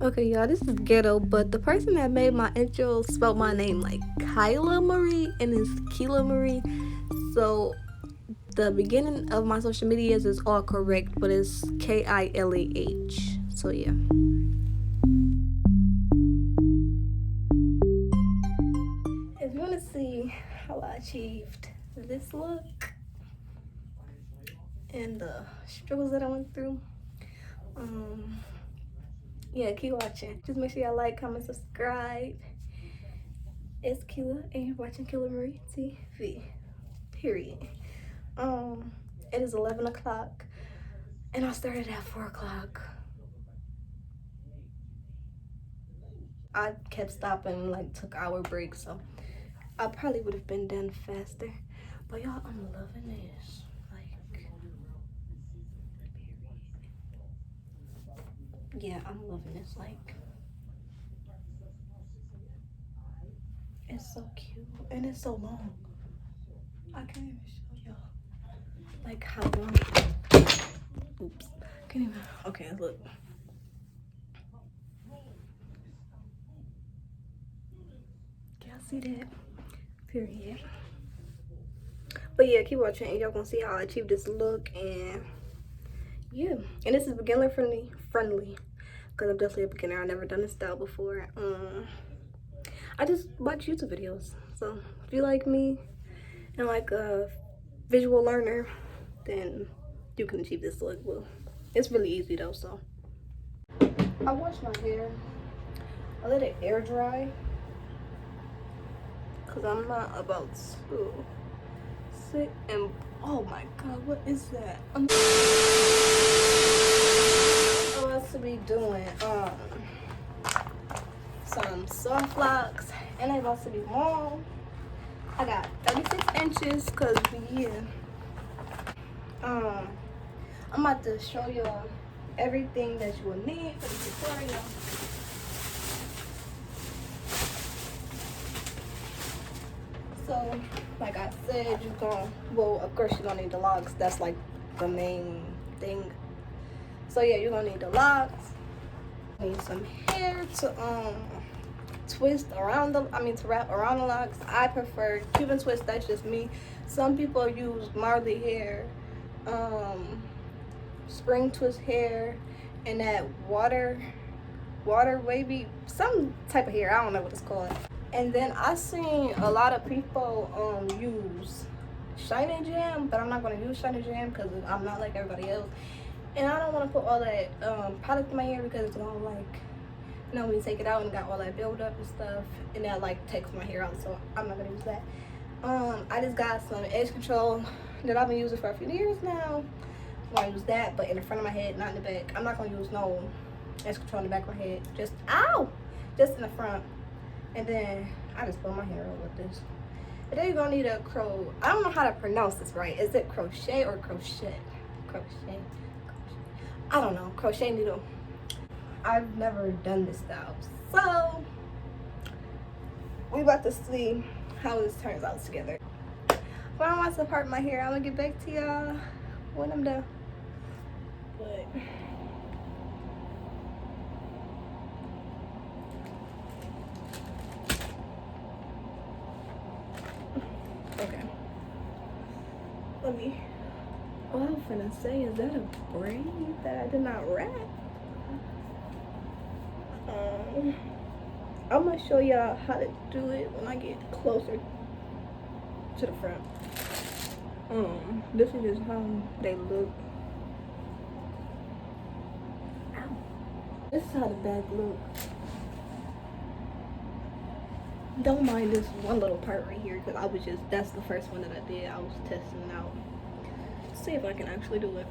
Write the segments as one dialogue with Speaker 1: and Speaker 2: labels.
Speaker 1: Okay, y'all, this is ghetto, but the person that made my intro spelled my name like KilahMarié and it's KilahMarié. So the beginning of my social medias is all correct, but it's KILAH. So yeah. If you want to see how I achieved this look and the struggles that I went through, yeah, keep watching. Just make sure y'all like, comment, subscribe. It's Kilah, and you're watching KilahMarié TV. Period. It is 11 o'clock, and I started at 4 o'clock. I kept stopping, like, took hour breaks, so I probably would have been done faster. But y'all, I'm loving this. Like, yeah, I'm loving this. Like, it's so cute, and it's so long. I can't even show y'all, like, how long. Oops. Can't even. Okay, look. Y'all see that? Period. But yeah, keep watching and y'all gonna see how I achieved this look. And yeah, and this is beginner friendly because I'm definitely a beginner. I've never done this style before. I just watch YouTube videos, so if you like me and like a visual learner, then you can achieve this look. Well, it's really easy though. So I wash my hair, I let it air dry because I'm not about to sit and, oh my god, what is that? I'm about to be doing some soft locks, and they about to be long. I got 36 inches because yeah. I'm about to show y'all everything that you will need for the tutorial. So, like I said, you're gonna, well, of course you're gonna need the locks. That's like the main thing. So yeah, you're gonna need the locks. Need some hair to twist around the, to wrap around the locks. I prefer Cuban twist, that's just me. Some people use Marley hair, spring twist hair, and that water wavy, some type of hair, I don't know what it's called. And then I seen a lot of people use Shiny Jam, but I'm not gonna use Shiny Jam because I'm not like everybody else. And I don't want to put all that product in my hair because it's gonna, like, you know, when you take it out and got all that buildup and stuff, and that like takes my hair out, so I'm not gonna use that. I just got some edge control that I've been using for a few years now. I'm gonna use that, but in the front of my head, not in the back. I'm not gonna use no edge control in the back of my head, just just in the front. And then I just pull my hair out with this. And then you're gonna need a I don't know how to pronounce this right. Is it crochet or crochet? Crochet. I don't know. Crochet needle. I've never done this style, so we about to see how this turns out together. When I'm about to part my hair, I'm gonna get back to y'all when I'm done. But okay, let me. What I was gonna say, is that a braid that I did not wrap? I'm gonna show y'all how to do it when I get closer to the front. This is just how they look. Ow. This is how the back look. Don't mind this one little part right here because that's the first one that I did. I was testing it out. See if I can actually do it.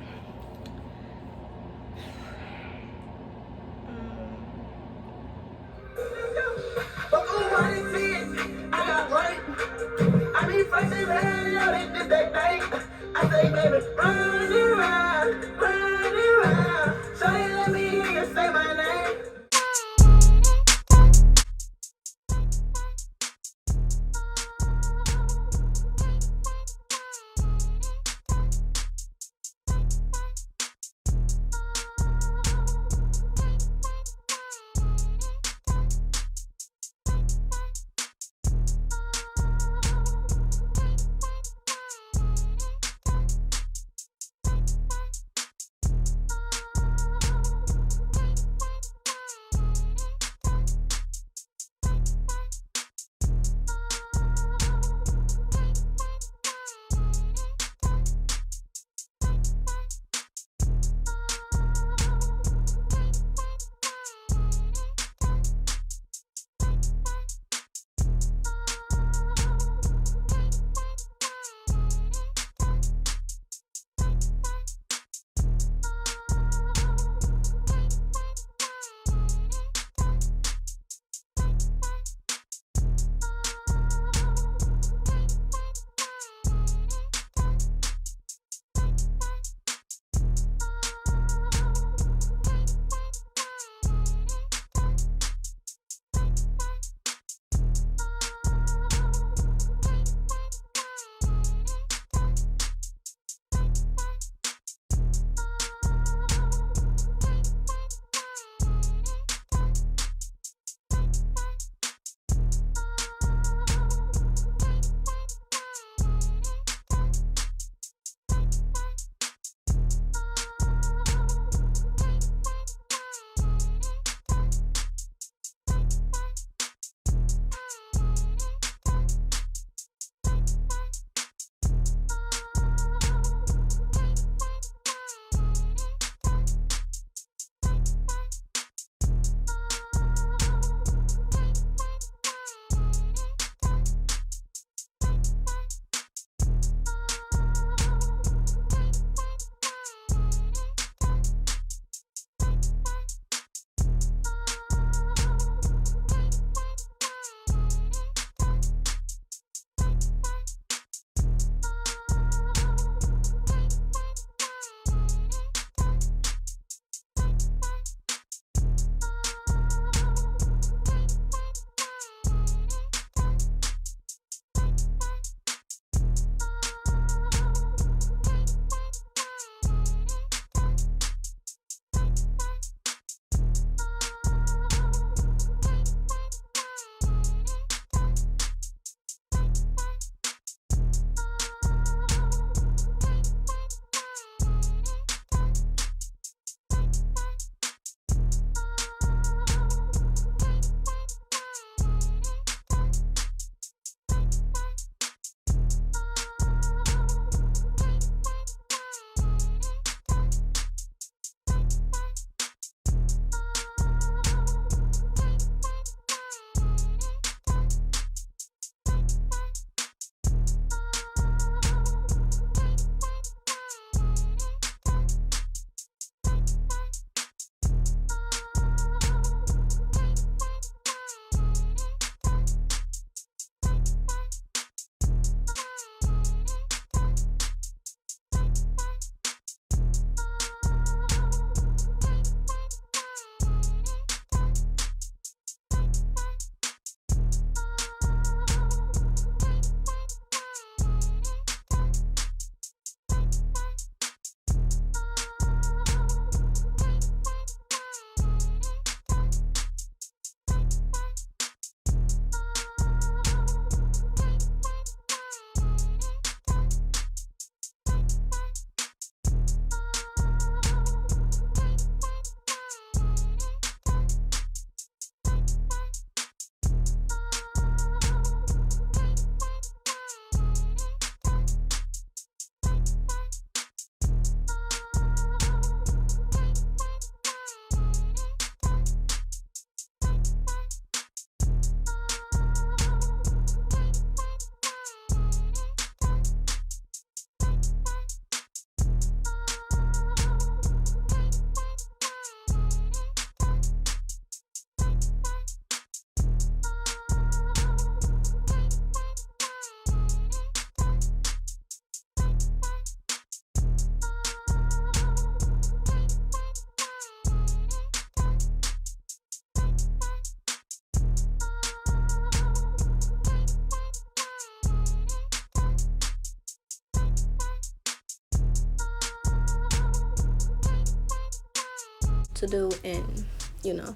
Speaker 1: to do, and you know.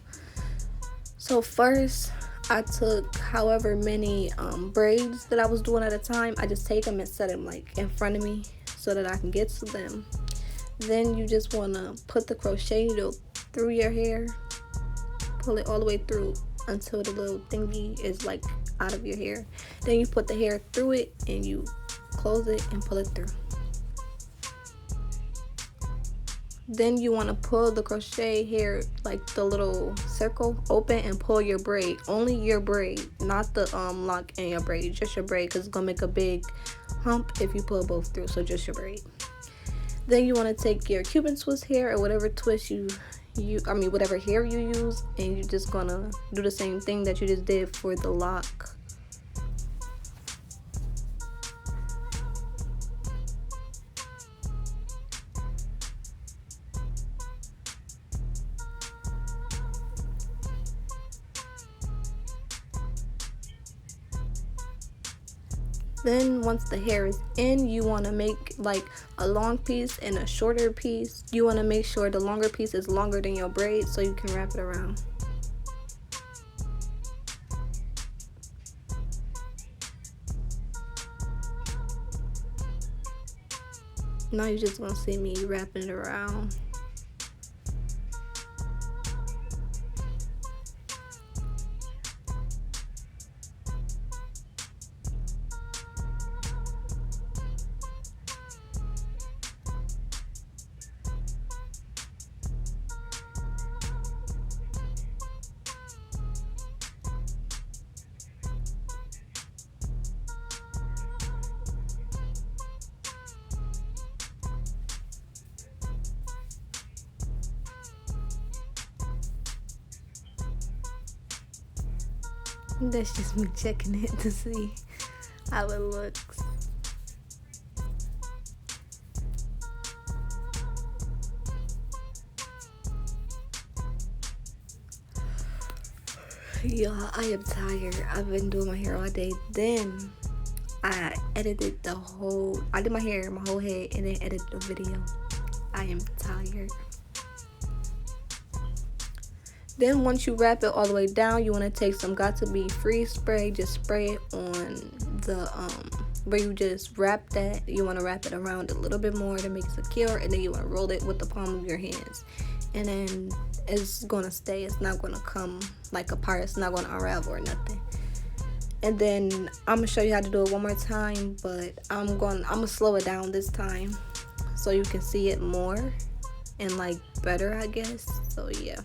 Speaker 1: So first, I took however many braids that I was doing at a time. I just take them and set them like in front of me so that I can get to them. Then you just want to put the crochet needle through your hair, pull it all the way through until the little thingy is like out of your hair. Then you put the hair through it and you close it and pull it through. Then you want to pull the crochet hair, like the little circle, open and pull your braid. Only your braid, not the lock in your braid, just your braid, because it's gonna make a big hump if you pull both through. So just your braid. Then you want to take your Cuban twist hair or whatever twist whatever hair you use, and you're just gonna do the same thing that you just did for the lock. Then once the hair is in, you want to make like a long piece and a shorter piece. You want to make sure the longer piece is longer than your braid so you can wrap it around. Now you're just going to see me wrapping it around. That's just me checking it to see how it looks. Y'all, I am tired. I've been doing my hair all day. Then I edited I did my hair, my whole head, and then edited the video. I am tired. Then once you wrap it all the way down, you want to take some Got To Be Free spray. Just spray it on the where you just wrap that. You want to wrap it around a little bit more to make it secure, and then you want to roll it with the palm of your hands. And then it's going to stay. It's not going to come like apart. It's not going to unravel or nothing. And then I'm going to show you how to do it one more time, but I'm going to slow it down this time so you can see it more and like better, I guess. So yeah.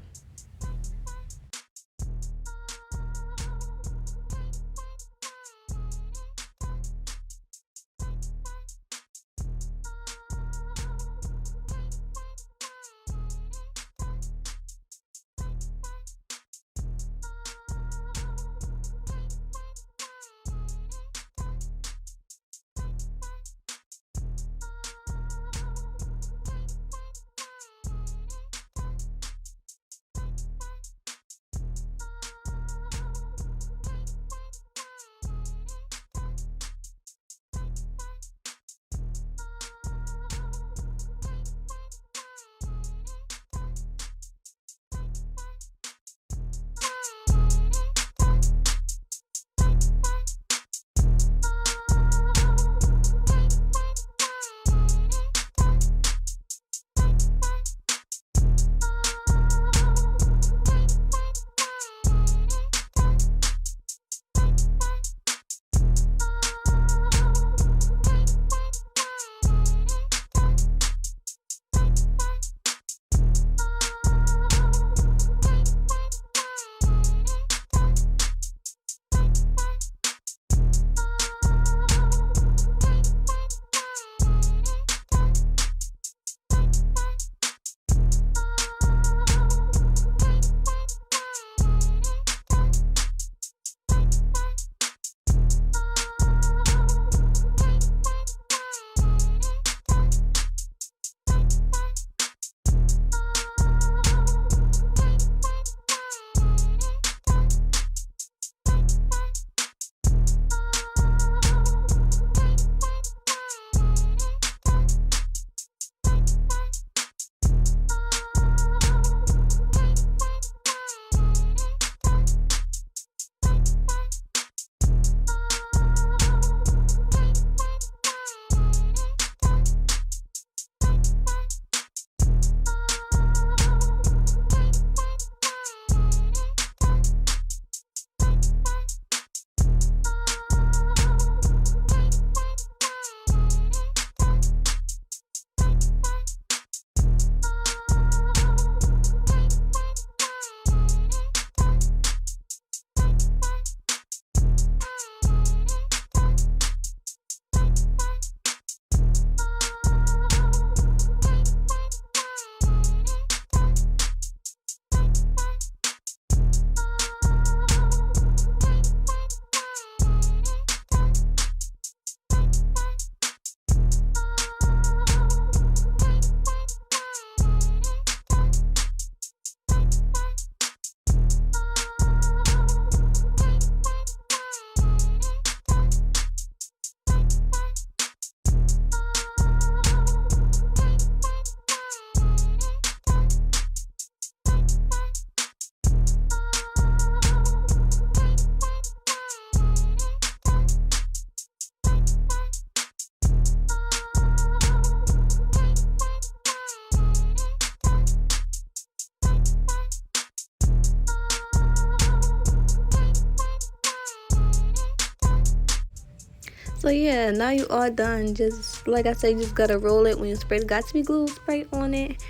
Speaker 1: So yeah, now you all done. Just like I said, you just gotta roll it. When you spray, got to be glue spray on it.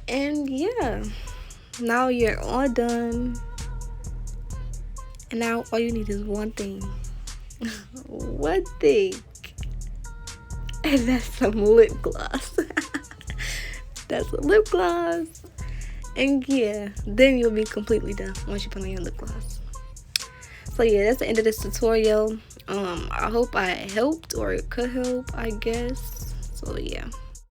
Speaker 1: And yeah, now you're all done. And now all you need is one thing. One thing. And that's some lip gloss. That's some lip gloss. And yeah, then you'll be completely done once you put on your lip gloss. So yeah, that's the end of this tutorial. I hope I helped, or it could help, I guess. So yeah.